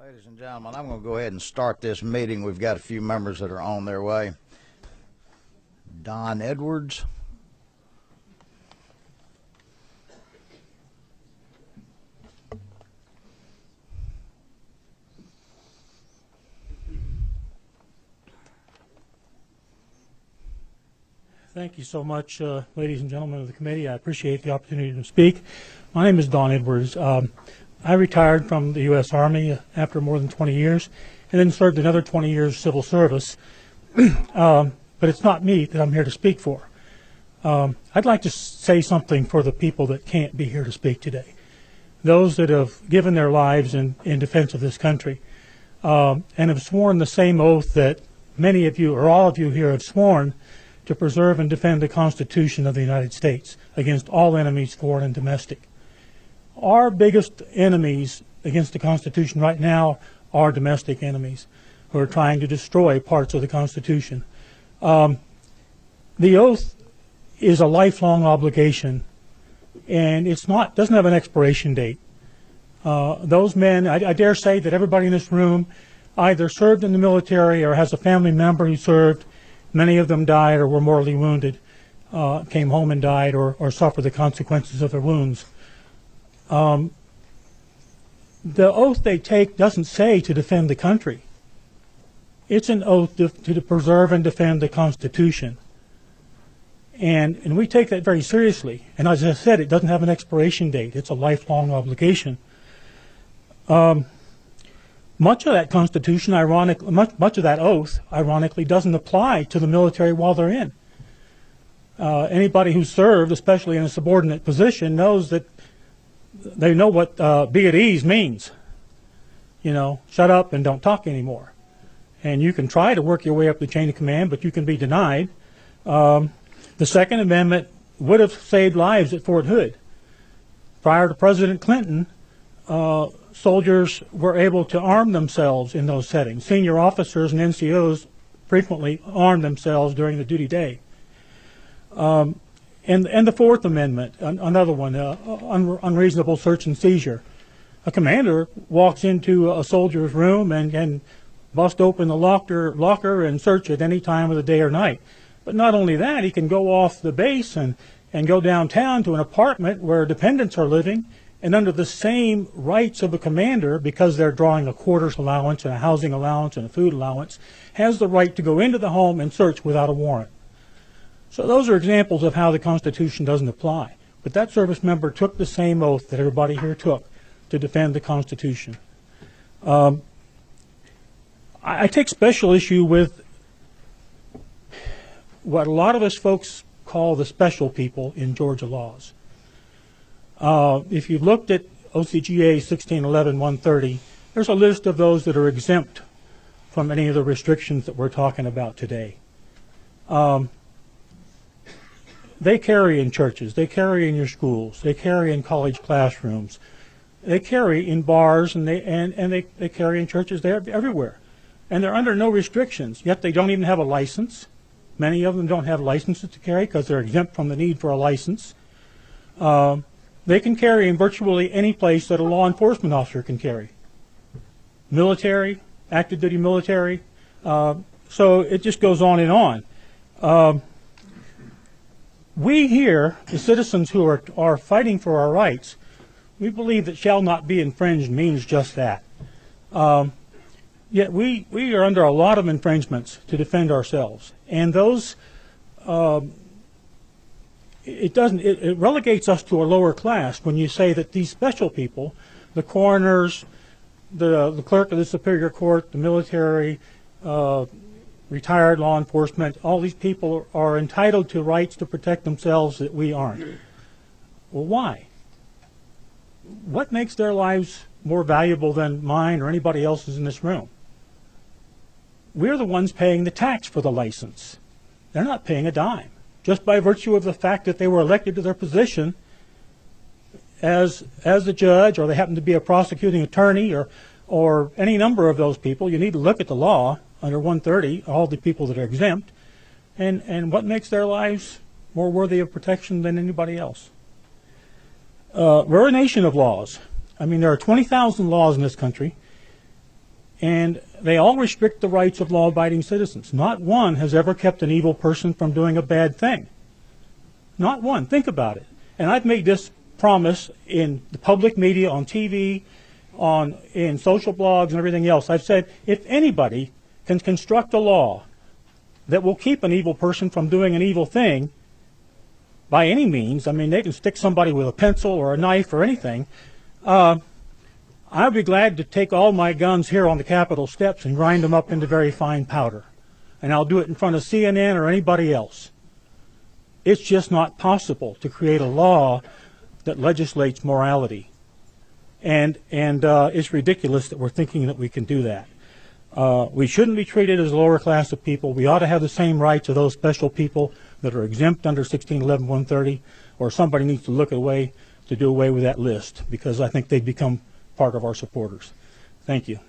Ladies and gentlemen, I'm going to go ahead and start this meeting. We've got a few members that are on their way. Don Edwards. Thank you so much, ladies and gentlemen of the committee. I appreciate the opportunity to speak. My name is Don Edwards. I retired from the U.S. Army after more than 20 years and then served another 20 years civil service. But it's not me that I'm here to speak for. I'd like to say something for the people that can't be here to speak today, those that have given their lives in defense of this country and have sworn the same oath that many of you or all of you here have sworn to preserve and defend the Constitution of the United States against all enemies, foreign and domestic. Our biggest enemies against the Constitution right now are domestic enemies who are trying to destroy parts of the Constitution. The oath is a lifelong obligation, and doesn't have an expiration date. Those men, I dare say that everybody in this room either served in the military or has a family member who served. Many of them died or were mortally wounded, came home and died or suffered the consequences of their wounds. The oath they take doesn't say to defend the country. It's an oath to preserve and defend the Constitution. And we take that very seriously. And as I said, it doesn't have an expiration date. It's a lifelong obligation. Much of that Constitution, much of that oath, ironically, doesn't apply to the military while they're in. Anybody who served, especially in a subordinate position, knows that they know what be at ease means. You know, shut up and don't talk anymore. And you can try to work your way up the chain of command, but you can be denied. The Second Amendment would have saved lives at Fort Hood. Prior to President Clinton, soldiers were able to arm themselves in those settings. Senior officers and NCOs frequently armed themselves during the duty day. And the Fourth Amendment, another one, unreasonable search and seizure. A commander walks into a soldier's room and bust open the locker and search at any time of the day or night. But not only that, he can go off the base and go downtown to an apartment where dependents are living, and under the same rights of a commander, because they're drawing a quarters allowance and a housing allowance and a food allowance, has the right to go into the home and search without a warrant. So those are examples of how the Constitution doesn't apply. But that service member took the same oath that everybody here took to defend the Constitution. I take special issue with what a lot of us folks call the special people in Georgia laws. If you've looked at OCGA 1611-130, there's a list of those that are exempt from any of the restrictions that we're talking about today. They carry in churches, they carry in your schools, they carry in college classrooms, they carry in bars, and they carry in churches. They're everywhere. And they're under no restrictions, yet they don't even have a license. Many of them don't have licenses to carry because they're exempt from the need for a license. They can carry in virtually any place that a law enforcement officer can carry. Military, active duty military, so it just goes on and on. We here, the citizens who are fighting for our rights, we believe that shall not be infringed means just that. Yet we are under a lot of infringements to defend ourselves, and those it relegates us to a lower class when you say that these special people, the coroners, the clerk of the Superior Court, the military, retired law enforcement, all these people are entitled to rights to protect themselves that we aren't. Well, why? What makes their lives more valuable than mine or anybody else's in this room? We're the ones paying the tax for the license. They're not paying a dime, just by virtue of the fact that they were elected to their position as a judge, or they happen to be a prosecuting attorney, or any number of those people. You need to look at the law under 130, all the people that are exempt, and what makes their lives more worthy of protection than anybody else. We're a nation of laws. I mean, there are 20,000 laws in this country. and they all restrict the rights of law-abiding citizens. Not one has ever kept an evil person from doing a bad thing. Not one. Think about it. And I've made this promise in the public media, on TV, in social blogs and everything else. I've said, if anybody can construct a law that will keep an evil person from doing an evil thing by any means, I mean, they can stick somebody with a pencil or a knife or anything, I'd be glad to take all my guns here on the Capitol steps and grind them up into very fine powder. And I'll do it in front of CNN or anybody else. It's just not possible to create a law that legislates morality. And it's ridiculous that we're thinking that we can do that. We shouldn't be treated as a lower class of people. We ought to have the same rights of those special people that are exempt under 1611-130, or somebody needs to look at a way to do away with that list, because I think they've become part of our supporters. Thank you.